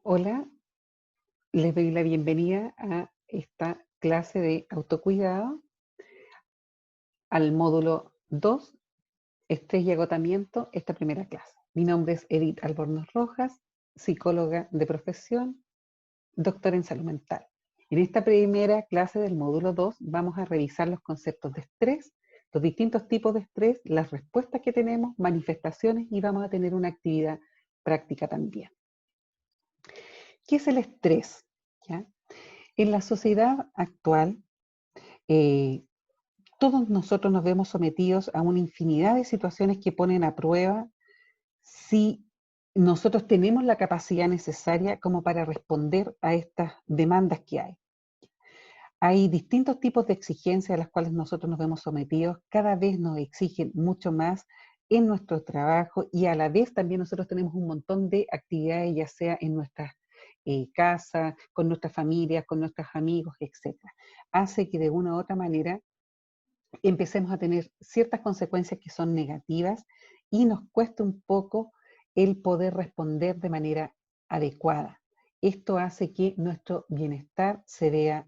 Hola, les doy la bienvenida a esta clase de autocuidado, al módulo 2, estrés y agotamiento, esta primera clase. Mi nombre es Edith Albornoz Rojas, psicóloga de profesión, doctora en salud mental. En esta primera clase del módulo 2 vamos a revisar los conceptos de estrés, los distintos tipos de estrés, las respuestas que tenemos, manifestaciones y vamos a tener una actividad práctica también. ¿Qué es el estrés? ¿Ya? En la sociedad actual, eh, todos nosotros nos vemos sometidos a una infinidad de situaciones que ponen a prueba si nosotros tenemos la capacidad necesaria como para responder a estas demandas que hay. Hay distintos tipos de exigencias a las cuales nosotros nos vemos sometidos, cada vez nos exigen mucho más en nuestro trabajo y a la vez también nosotros tenemos un montón de actividades, ya sea en nuestras casas, con nuestras familias, con nuestros amigos, etcétera. Hace que de una u otra manera empecemos a tener ciertas consecuencias que son negativas y nos cuesta un poco el poder responder de manera adecuada. Esto hace que nuestro bienestar se vea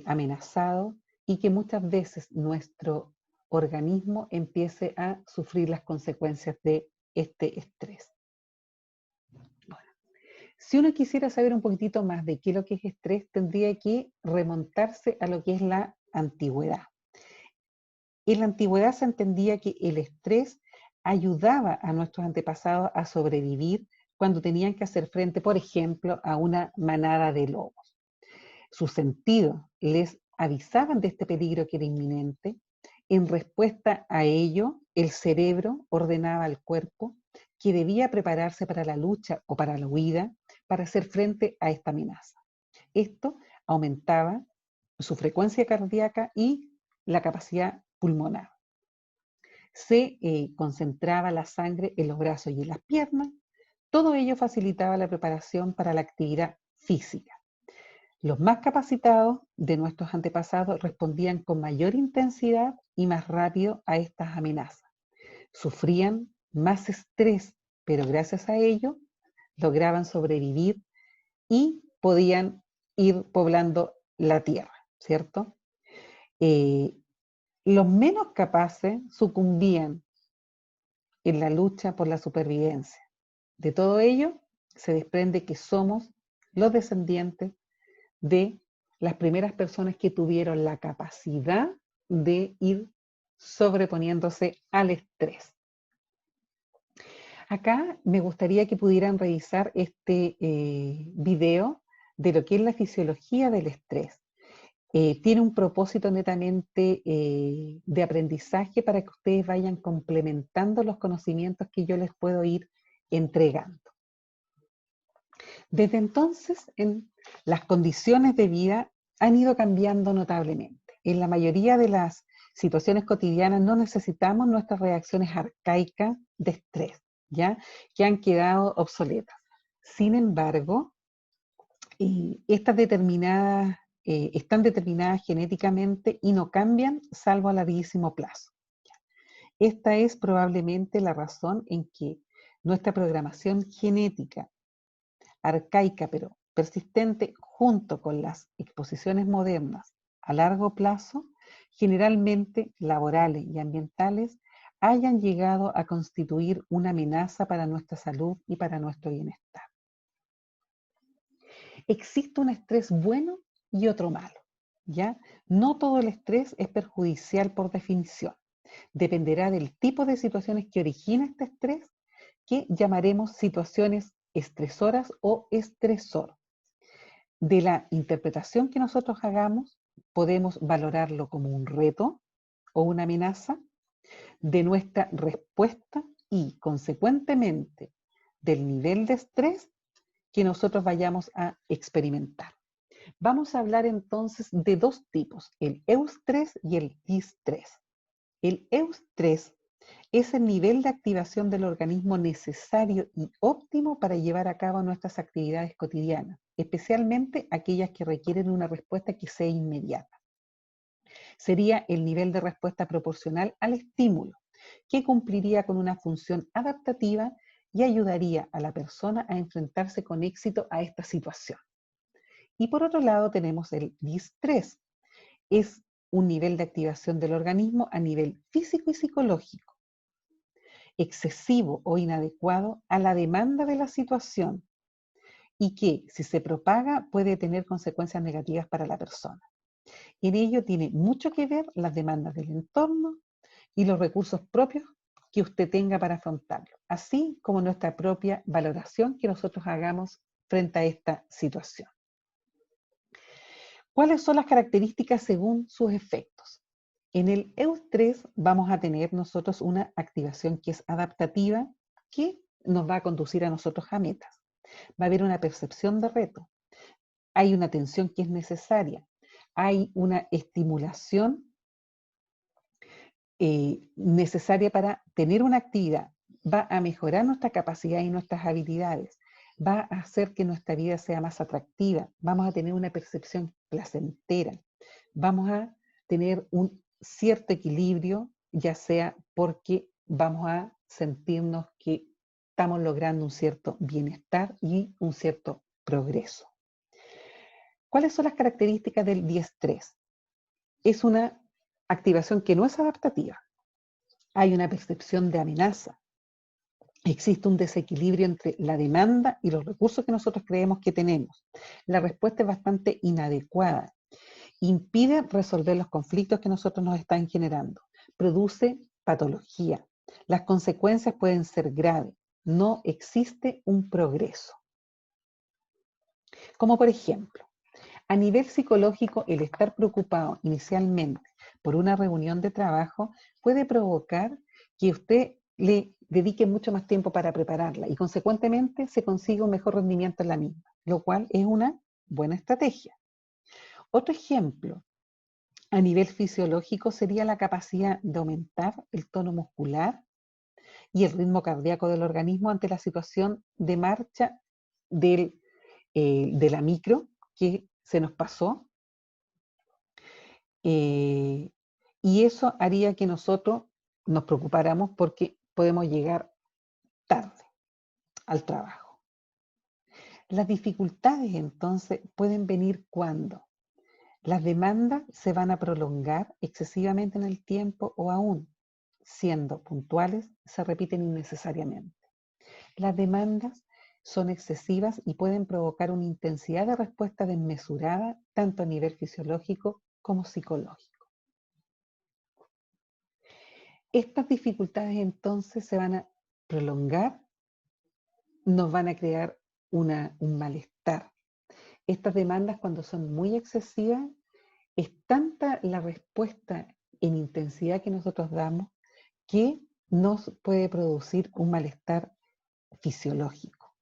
amenazado y que muchas veces nuestro organismo empiece a sufrir las consecuencias de este estrés. Bueno, si uno quisiera saber un poquitito más de qué es lo que es estrés, tendría que remontarse a lo que es la antigüedad. En la antigüedad se entendía que el estrés ayudaba a nuestros antepasados a sobrevivir cuando tenían que hacer frente, por ejemplo, a una manada de lobos. Sus sentidos les avisaban de este peligro que era inminente. En respuesta a ello, el cerebro ordenaba al cuerpo que debía prepararse para la lucha o para la huida para hacer frente a esta amenaza. Esto aumentaba su frecuencia cardíaca y la capacidad pulmonar. Se concentraba la sangre en los brazos y en las piernas. Todo ello facilitaba la preparación para la actividad física. Los más capacitados de nuestros antepasados respondían con mayor intensidad y más rápido a estas amenazas. Sufrían más estrés, pero gracias a ello lograban sobrevivir y podían ir poblando la tierra, ¿cierto? Eh, los menos capaces sucumbían en la lucha por la supervivencia. De todo ello se desprende que somos los descendientes de las primeras personas que tuvieron la capacidad de ir sobreponiéndose al estrés. Acá me gustaría que pudieran revisar este video de lo que es la fisiología del estrés. Tiene un propósito netamente de aprendizaje para que ustedes vayan complementando los conocimientos que yo les puedo ir entregando. Desde entonces, las condiciones de vida han ido cambiando notablemente. En la mayoría de las situaciones cotidianas no necesitamos nuestras reacciones arcaicas de estrés, ¿ya? Que han quedado obsoletas. Sin embargo, estas están determinadas genéticamente y no cambian salvo a larguísimo plazo. Esta es probablemente la razón en que nuestra programación genética arcaica pero persistente junto con las exposiciones modernas a largo plazo, generalmente laborales y ambientales, hayan llegado a constituir una amenaza para nuestra salud y para nuestro bienestar. Existe un estrés bueno y otro malo, ¿ya? No todo el estrés es perjudicial por definición. Dependerá del tipo de situaciones que origina este estrés, que llamaremos situaciones estresoras o estresor. De la interpretación que nosotros hagamos, podemos valorarlo como un reto o una amenaza, de nuestra respuesta y, consecuentemente, del nivel de estrés que nosotros vayamos a experimentar. Vamos a hablar entonces de dos tipos, el eustrés y el distrés. El eustrés es el nivel de activación del organismo necesario y óptimo para llevar a cabo nuestras actividades cotidianas, especialmente aquellas que requieren una respuesta que sea inmediata. Sería el nivel de respuesta proporcional al estímulo, que cumpliría con una función adaptativa y ayudaría a la persona a enfrentarse con éxito a esta situación. Y por otro lado tenemos el distrés. Es un nivel de activación del organismo a nivel físico y psicológico, excesivo o inadecuado a la demanda de la situación y que, si se propaga, puede tener consecuencias negativas para la persona. En ello tiene mucho que ver las demandas del entorno y los recursos propios que usted tenga para afrontarlo, así como nuestra propia valoración que nosotros hagamos frente a esta situación. ¿Cuáles son las características según sus efectos? En el eustrés vamos a tener nosotros una activación que es adaptativa, que nos va a conducir a nosotros a metas. Va a haber una percepción de reto. Hay una atención que es necesaria. Hay una estimulación necesaria para tener una actividad. Va a mejorar nuestra capacidad y nuestras habilidades. Va a hacer que nuestra vida sea más atractiva. Vamos a tener una percepción placentera. Vamos a tener un cierto equilibrio, ya sea porque vamos a sentirnos que estamos logrando un cierto bienestar y un cierto progreso. ¿Cuáles son las características del diestrés? Es una activación que no es adaptativa. Hay una percepción de amenaza. Existe un desequilibrio entre la demanda y los recursos que nosotros creemos que tenemos. La respuesta es bastante inadecuada. Impide resolver los conflictos que nosotros nos están generando. Produce patología. Las consecuencias pueden ser graves. No existe un progreso. Como por ejemplo, a nivel psicológico, el estar preocupado inicialmente por una reunión de trabajo puede provocar que usted le dedique mucho más tiempo para prepararla y consecuentemente se consiga un mejor rendimiento en la misma, lo cual es una buena estrategia. Otro ejemplo, a nivel fisiológico, sería la capacidad de aumentar el tono muscular y el ritmo cardíaco del organismo ante la situación de marcha de la micro que se nos pasó. Y eso haría que nosotros nos preocupáramos porque podemos llegar tarde al trabajo. Las dificultades entonces pueden venir cuando las demandas se van a prolongar excesivamente en el tiempo o aún siendo puntuales se repiten innecesariamente. Las demandas son excesivas y pueden provocar una intensidad de respuesta desmesurada tanto a nivel fisiológico como psicológico. Estas dificultades entonces se van a prolongar, nos van a crear un malestar. Estas demandas, cuando son muy excesivas, es tanta la respuesta en intensidad que nosotros damos que nos puede producir un malestar fisiológico,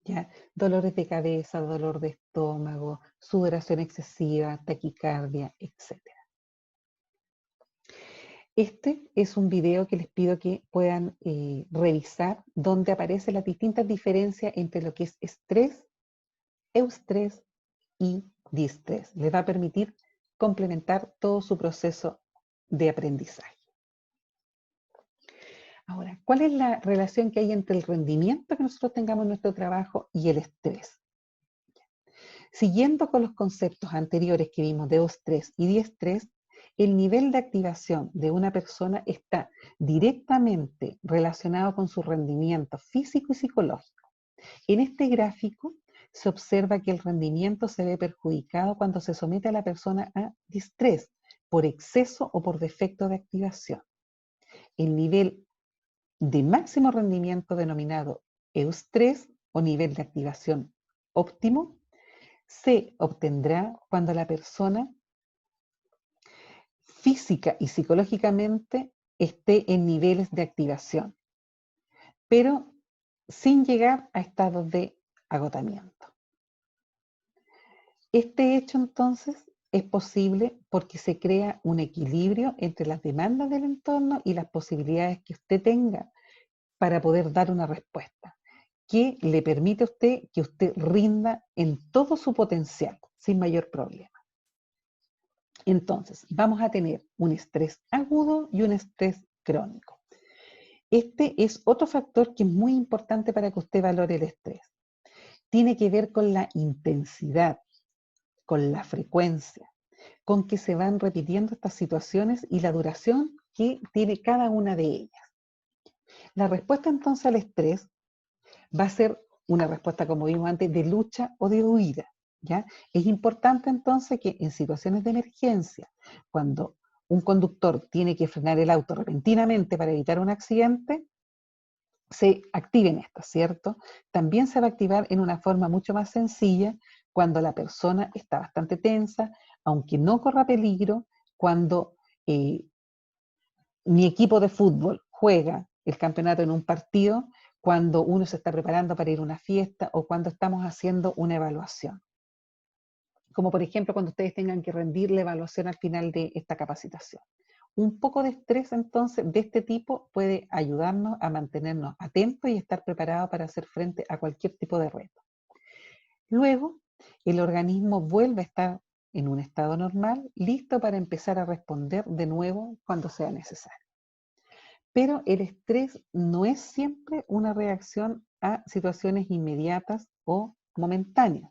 ¿ya? Dolores de cabeza, dolor de estómago, sudoración excesiva, taquicardia, etc. Este es un video que les pido que puedan revisar, donde aparecen las distintas diferencias entre lo que es estrés, eustrés y distrés. Les va a permitir complementar todo su proceso de aprendizaje. Ahora, ¿cuál es la relación que hay entre el rendimiento que nosotros tengamos en nuestro trabajo y el estrés? Siguiendo con los conceptos anteriores que vimos de eustrés y diestrés, el nivel de activación de una persona está directamente relacionado con su rendimiento físico y psicológico. En este gráfico se observa que el rendimiento se ve perjudicado cuando se somete a la persona a distrés por exceso o por defecto de activación. El nivel de máximo rendimiento denominado eustrés o nivel de activación óptimo se obtendrá cuando la persona física y psicológicamente esté en niveles de activación, pero sin llegar a estados de agotamiento. Este hecho entonces es posible porque se crea un equilibrio entre las demandas del entorno y las posibilidades que usted tenga para poder dar una respuesta que le permite a usted que usted rinda en todo su potencial sin mayor problema. Entonces, vamos a tener un estrés agudo y un estrés crónico. Este es otro factor que es muy importante para que usted valore el estrés. Tiene que ver con la intensidad, con la frecuencia, con que se van repitiendo estas situaciones y la duración que tiene cada una de ellas. La respuesta entonces al estrés va a ser una respuesta, como vimos antes, de lucha o de huida, ¿ya? Es importante entonces que en situaciones de emergencia, cuando un conductor tiene que frenar el auto repentinamente para evitar un accidente, se activen estas, ¿cierto? También se va a activar en una forma mucho más sencilla cuando la persona está bastante tensa, aunque no corra peligro, cuando mi equipo de fútbol juega el campeonato en un partido, cuando uno se está preparando para ir a una fiesta o cuando estamos haciendo una evaluación. Como por ejemplo cuando ustedes tengan que rendir la evaluación al final de esta capacitación. Un poco de estrés entonces de este tipo puede ayudarnos a mantenernos atentos y estar preparados para hacer frente a cualquier tipo de reto. Luego, el organismo vuelve a estar en un estado normal, listo para empezar a responder de nuevo cuando sea necesario. Pero el estrés no es siempre una reacción a situaciones inmediatas o momentáneas.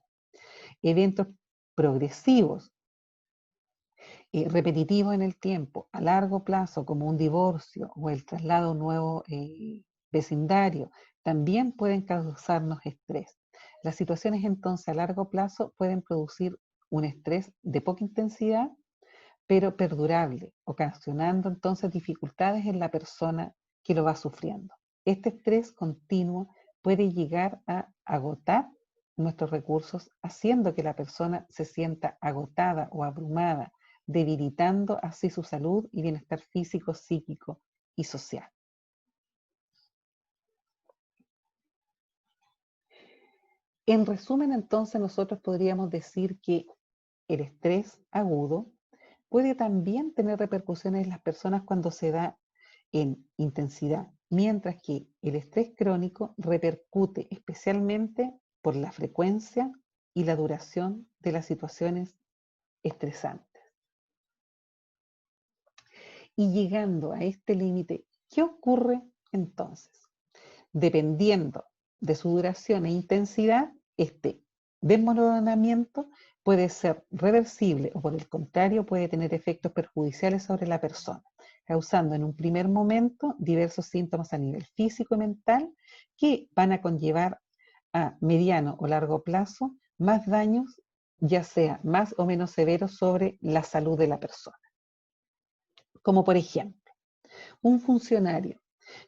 Eventos progresivos, repetitivos en el tiempo, a largo plazo, como un divorcio o el traslado a un nuevo vecindario, también pueden causarnos estrés. Las situaciones entonces a largo plazo pueden producir un estrés de poca intensidad, pero perdurable, ocasionando entonces dificultades en la persona que lo va sufriendo. Este estrés continuo puede llegar a agotar nuestros recursos, haciendo que la persona se sienta agotada o abrumada, debilitando así su salud y bienestar físico, psíquico y social. En resumen, entonces, nosotros podríamos decir que el estrés agudo puede también tener repercusiones en las personas cuando se da en intensidad, mientras que el estrés crónico repercute especialmente por la frecuencia y la duración de las situaciones estresantes. Y llegando a este límite, ¿qué ocurre entonces? Dependiendo de su duración e intensidad, este desmoronamiento puede ser reversible o por el contrario puede tener efectos perjudiciales sobre la persona, causando en un primer momento diversos síntomas a nivel físico y mental que van a conllevar a mediano o largo plazo más daños, ya sea más o menos severos sobre la salud de la persona. Como por ejemplo, un funcionario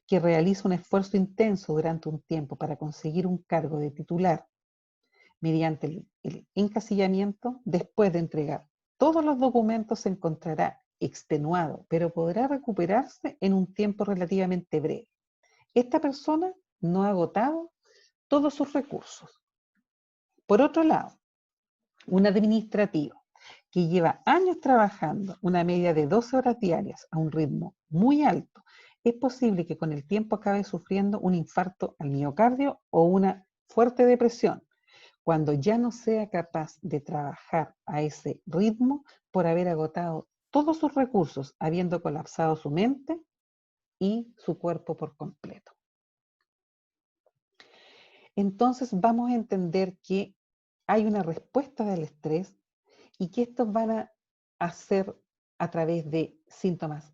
que realiza un esfuerzo intenso durante un tiempo para conseguir un cargo de titular mediante el encasillamiento, después de entregar todos los documentos se encontrará extenuado, pero podrá recuperarse en un tiempo relativamente breve. Esta persona no ha agotado todos sus recursos. Por otro lado, un administrativo que lleva años trabajando una media de 12 horas diarias a un ritmo muy alto, es posible que con el tiempo acabe sufriendo un infarto al miocardio o una fuerte depresión, cuando ya no sea capaz de trabajar a ese ritmo por haber agotado todos sus recursos, habiendo colapsado su mente y su cuerpo por completo. Entonces vamos a entender que hay una respuesta del estrés y que estos van a hacer a través de síntomas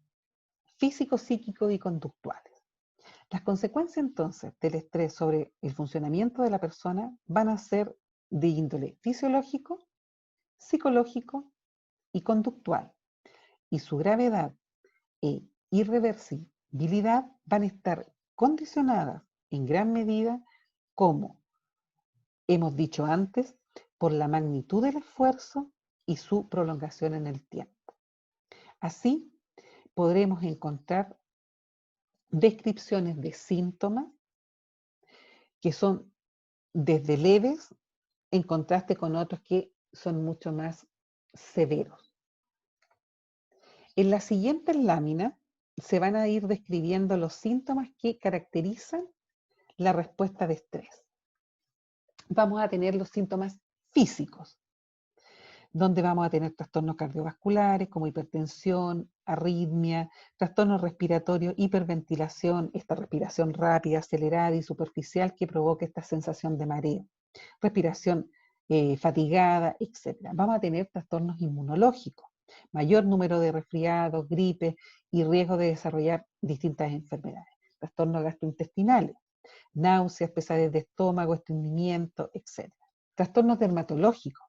físicos, psíquicos y conductuales. Las consecuencias entonces del estrés sobre el funcionamiento de la persona van a ser de índole fisiológico, psicológico y conductual, y su gravedad e irreversibilidad van a estar condicionadas en gran medida, como hemos dicho antes, por la magnitud del esfuerzo y su prolongación en el tiempo. Así, podremos encontrar descripciones de síntomas que son desde leves en contraste con otros que son mucho más severos. En la siguiente lámina se van a ir describiendo los síntomas que caracterizan la respuesta de estrés. Vamos a tener los síntomas físicos, donde vamos a tener trastornos cardiovasculares como hipertensión, arritmia, trastorno respiratorio, hiperventilación, esta respiración rápida, acelerada y superficial que provoca esta sensación de mareo, respiración fatigada, etc. Vamos a tener trastornos inmunológicos, mayor número de resfriados, gripes y riesgo de desarrollar distintas enfermedades, trastornos gastrointestinales, náuseas, pesadez de estómago, estreñimiento, etc. Trastornos dermatológicos,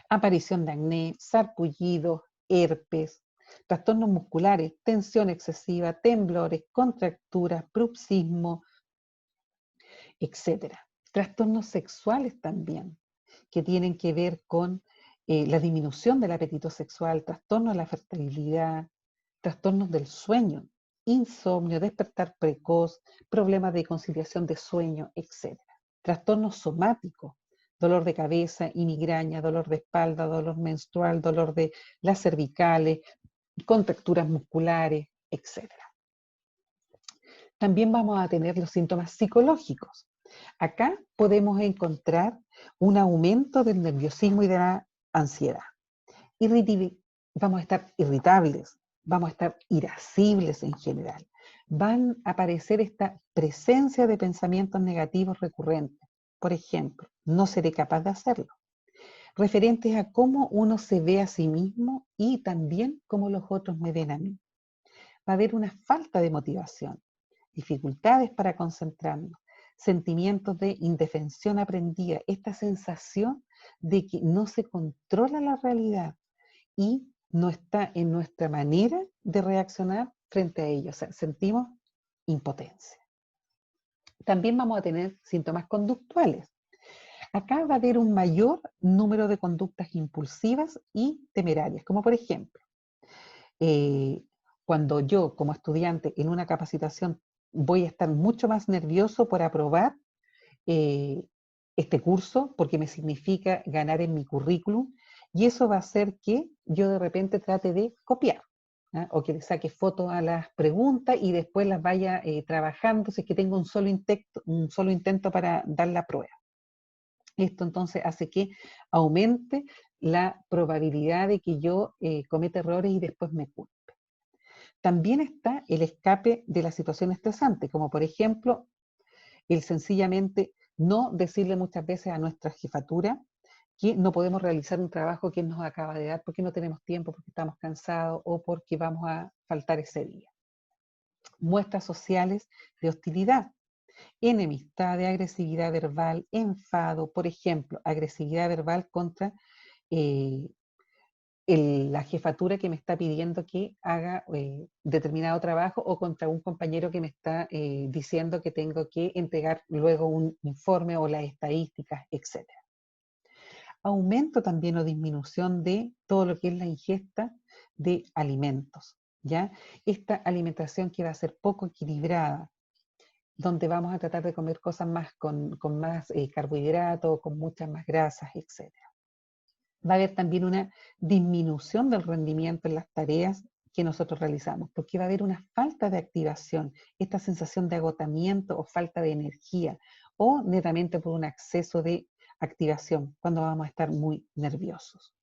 aparición de acné, sarpullidos, herpes, trastornos musculares, tensión excesiva, temblores, contracturas, bruxismo, etc. Trastornos sexuales también, que tienen que ver con la disminución del apetito sexual, trastornos de la fertilidad, trastornos del sueño, insomnio, despertar precoz, problemas de conciliación de sueño, etc. Trastornos somáticos, dolor de cabeza y migraña, dolor de espalda, dolor menstrual, dolor de las cervicales, contracturas musculares, etc. También vamos a tener los síntomas psicológicos. Acá podemos encontrar un aumento del nerviosismo y de la ansiedad. Vamos a estar irritables, vamos a estar irascibles en general. Van a aparecer esta presencia de pensamientos negativos recurrentes. Por ejemplo, no seré capaz de hacerlo. Referentes a cómo uno se ve a sí mismo y también cómo los otros me ven a mí. Va a haber una falta de motivación, dificultades para concentrarnos, sentimientos de indefensión aprendida, esta sensación de que no se controla la realidad y no está en nuestra manera de reaccionar frente a ello. O sea, sentimos impotencia. También vamos a tener síntomas conductuales. Acá va a haber un mayor número de conductas impulsivas y temerarias, como por ejemplo, eh, cuando yo como estudiante en una capacitación voy a estar mucho más nervioso por aprobar eh, este curso porque me significa ganar en mi currículum y eso va a hacer que yo de repente trate de copiar. ¿Ah? O que le saque fotos a las preguntas y después las vaya trabajando si es que tengo un solo intento para dar la prueba. Esto entonces hace que aumente la probabilidad de que yo cometa errores y después me culpe. También está el escape de la situación estresante, como por ejemplo el sencillamente no decirle muchas veces a nuestra jefatura que no podemos realizar un trabajo que nos acaba de dar porque no tenemos tiempo, porque estamos cansados o porque vamos a faltar ese día. Muestras sociales de hostilidad, enemistad, de agresividad verbal, enfado, por ejemplo, agresividad verbal contra eh, la jefatura que me está pidiendo que haga determinado trabajo o contra un compañero que me está diciendo que tengo que entregar luego un informe o las estadísticas, etc. Aumento también o disminución de todo lo que es la ingesta de alimentos, ¿ya? Esta alimentación que va a ser poco equilibrada, donde vamos a tratar de comer cosas más con más carbohidratos, con muchas más grasas, etc. Va a haber también una disminución del rendimiento en las tareas que nosotros realizamos, porque va a haber una falta de activación, esta sensación de agotamiento o falta de energía, o netamente por un exceso de activación, cuando vamos a estar muy nerviosos.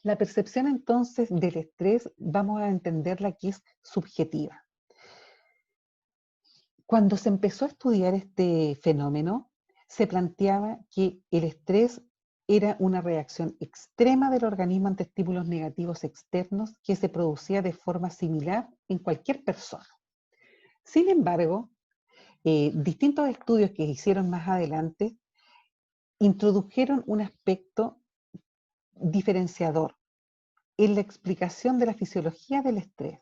La percepción entonces del estrés vamos a entenderla que es subjetiva. Cuando se empezó a estudiar este fenómeno, se planteaba que el estrés era una reacción extrema del organismo ante estímulos negativos externos que se producía de forma similar en cualquier persona. Sin embargo, distintos estudios que hicieron más adelante introdujeron un aspecto diferenciador en la explicación de la fisiología del estrés,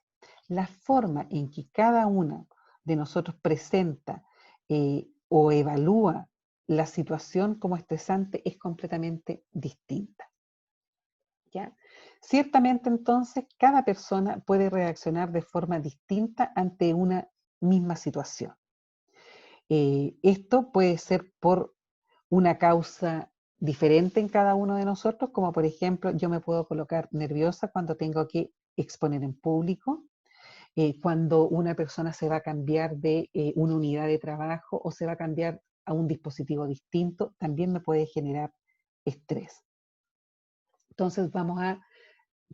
la forma en que cada uno de nosotros presenta o evalúa la situación como estresante es completamente distinta. ¿Ya? Ciertamente entonces cada persona puede reaccionar de forma distinta ante una misma situación. Esto puede ser por una causa diferente en cada uno de nosotros, como por ejemplo yo me puedo colocar nerviosa cuando tengo que exponer en público, cuando una persona se va a cambiar de una unidad de trabajo o se va a cambiar a un dispositivo distinto, también me puede generar estrés. Entonces vamos a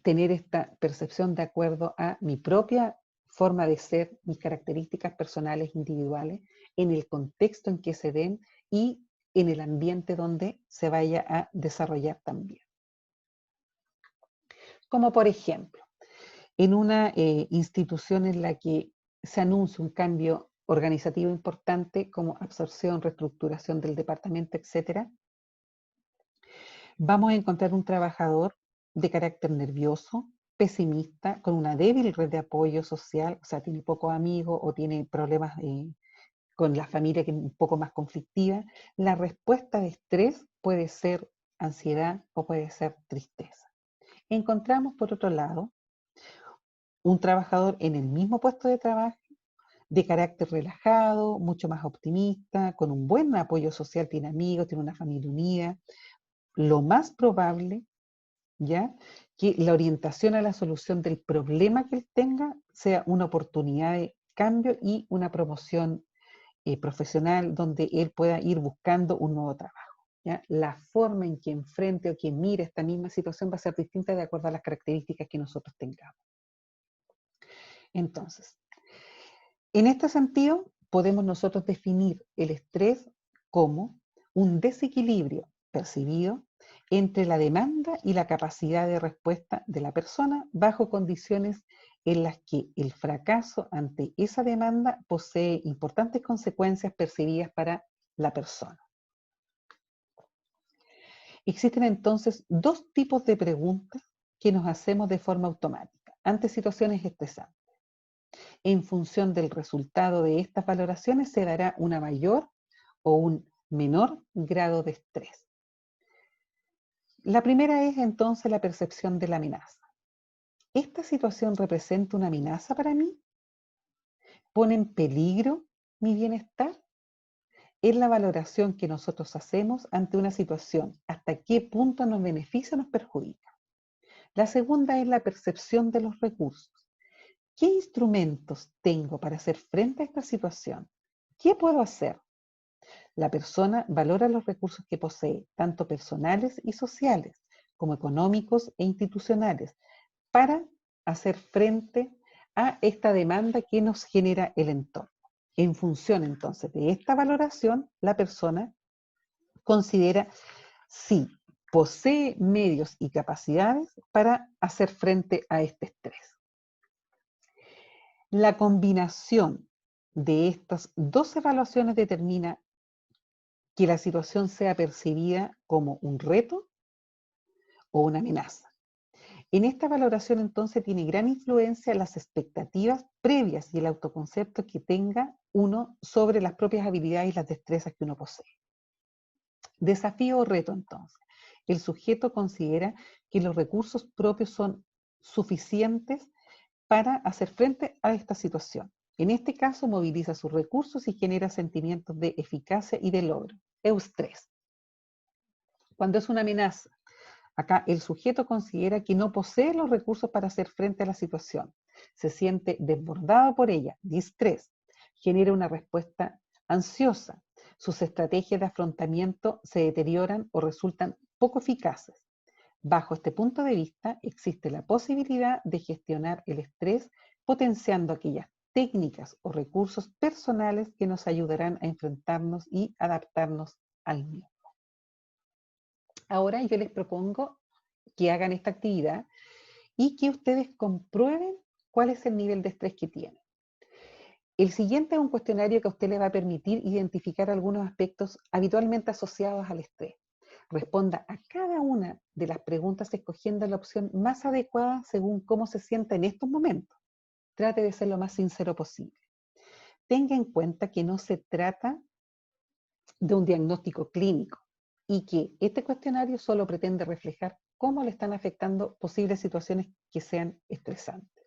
tener esta percepción de acuerdo a mi propia forma de ser, mis características personales, individuales, en el contexto en que se den y en el ambiente donde se vaya a desarrollar también. Como por ejemplo, en una institución en la que se anuncia un cambio organizativo importante como absorción, reestructuración del departamento, etcétera, vamos a encontrar un trabajador de carácter nervioso, pesimista, con una débil red de apoyo social, o sea, tiene pocos amigos o tiene problemas con la familia que es un poco más conflictiva. La respuesta de estrés puede ser ansiedad o puede ser tristeza. Encontramos, por otro lado, un trabajador en el mismo puesto de trabajo, de carácter relajado, mucho más optimista, con un buen apoyo social, tiene amigos, tiene una familia unida. Lo más probable, ¿ya?, que la orientación a la solución del problema que él tenga sea una oportunidad de cambio y una promoción profesional donde él pueda ir buscando un nuevo trabajo, ¿ya? La forma en que enfrente o que mire esta misma situación va a ser distinta de acuerdo a las características que nosotros tengamos. Entonces, en este sentido, podemos nosotros definir el estrés como un desequilibrio percibido entre la demanda y la capacidad de respuesta de la persona bajo condiciones en las que el fracaso ante esa demanda posee importantes consecuencias percibidas para la persona. Existen entonces dos tipos de preguntas que nos hacemos de forma automática ante situaciones estresantes. En función del resultado de estas valoraciones se dará una mayor o un menor grado de estrés. La primera es entonces la percepción de la amenaza. ¿Esta situación representa una amenaza para mí? ¿Pone en peligro mi bienestar? Es la valoración que nosotros hacemos ante una situación, hasta qué punto nos beneficia o nos perjudica. La segunda es la percepción de los recursos. ¿Qué instrumentos tengo para hacer frente a esta situación? ¿Qué puedo hacer? La persona valora los recursos que posee, tanto personales y sociales, como económicos e institucionales, para hacer frente a esta demanda que nos genera el entorno. En función entonces de esta valoración, la persona considera si posee medios y capacidades para hacer frente a este estrés. La combinación de estas dos evaluaciones determina que la situación sea percibida como un reto o una amenaza. En esta valoración entonces tiene gran influencia las expectativas previas y el autoconcepto que tenga uno sobre las propias habilidades y las destrezas que uno posee. Desafío o reto entonces. El sujeto considera que los recursos propios son suficientes para hacer frente a esta situación. En este caso, moviliza sus recursos y genera sentimientos de eficacia y de logro. Eustrés. Cuando es una amenaza, acá el sujeto considera que no posee los recursos para hacer frente a la situación. Se siente desbordado por ella, distrés. Genera una respuesta ansiosa. Sus estrategias de afrontamiento se deterioran o resultan poco eficaces. Bajo este punto de vista, existe la posibilidad de gestionar el estrés potenciando aquellas técnicas o recursos personales que nos ayudarán a enfrentarnos y adaptarnos al mismo. Ahora yo les propongo que hagan esta actividad y que ustedes comprueben cuál es el nivel de estrés que tienen. El siguiente es un cuestionario que a usted le va a permitir identificar algunos aspectos habitualmente asociados al estrés. Responda a cada una de las preguntas escogiendo la opción más adecuada según cómo se sienta en estos momentos. Trate de ser lo más sincero posible. Tenga en cuenta que no se trata de un diagnóstico clínico y que este cuestionario solo pretende reflejar cómo le están afectando posibles situaciones que sean estresantes.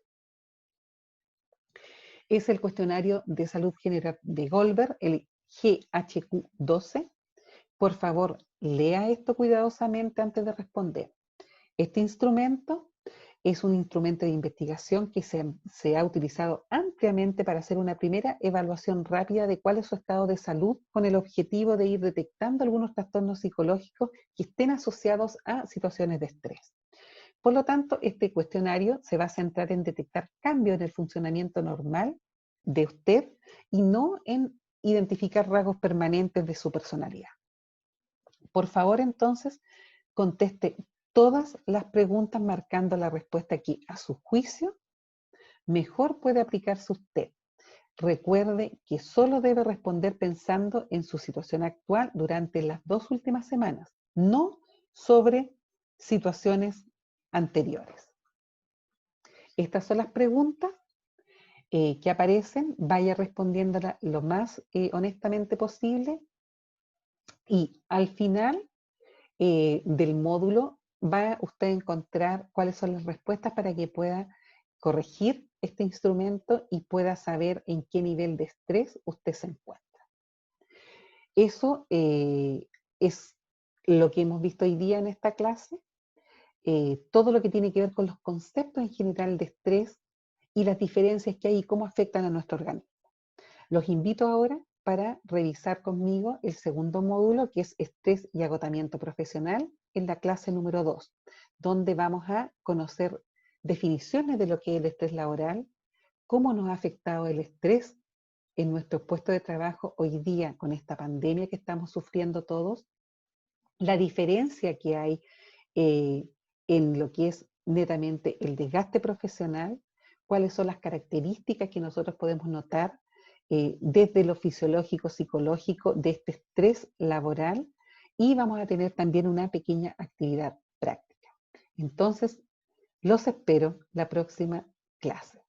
Es el cuestionario de salud general de Goldberg, el GHQ-12. Por favor, lea esto cuidadosamente antes de responder. Este instrumento es un instrumento de investigación que se ha utilizado ampliamente para hacer una primera evaluación rápida de cuál es su estado de salud con el objetivo de ir detectando algunos trastornos psicológicos que estén asociados a situaciones de estrés. Por lo tanto, este cuestionario se va a centrar en detectar cambios en el funcionamiento normal de usted y no en identificar rasgos permanentes de su personalidad. Por favor, entonces, conteste todas las preguntas marcando la respuesta que, a su juicio, mejor puede aplicarse usted. Recuerde que solo debe responder pensando en su situación actual durante las 2 últimas semanas, no sobre situaciones anteriores. Estas son las preguntas que aparecen. Vaya respondiéndolas lo más honestamente posible y al final del módulo va usted a encontrar cuáles son las respuestas para que pueda corregir este instrumento y pueda saber en qué nivel de estrés usted se encuentra. Eso es lo que hemos visto hoy día en esta clase, todo lo que tiene que ver con los conceptos en general de estrés y las diferencias que hay y cómo afectan a nuestro organismo. Los invito ahora para revisar conmigo el segundo módulo, que es estrés y agotamiento profesional, en la clase número 2, donde vamos a conocer definiciones de lo que es el estrés laboral, cómo nos ha afectado el estrés en nuestros puestos de trabajo hoy día con esta pandemia que estamos sufriendo todos, la diferencia que hay en lo que es netamente el desgaste profesional, cuáles son las características que nosotros podemos notar desde lo fisiológico, psicológico, de este estrés laboral, y vamos a tener también una pequeña actividad práctica. Entonces, los espero la próxima clase.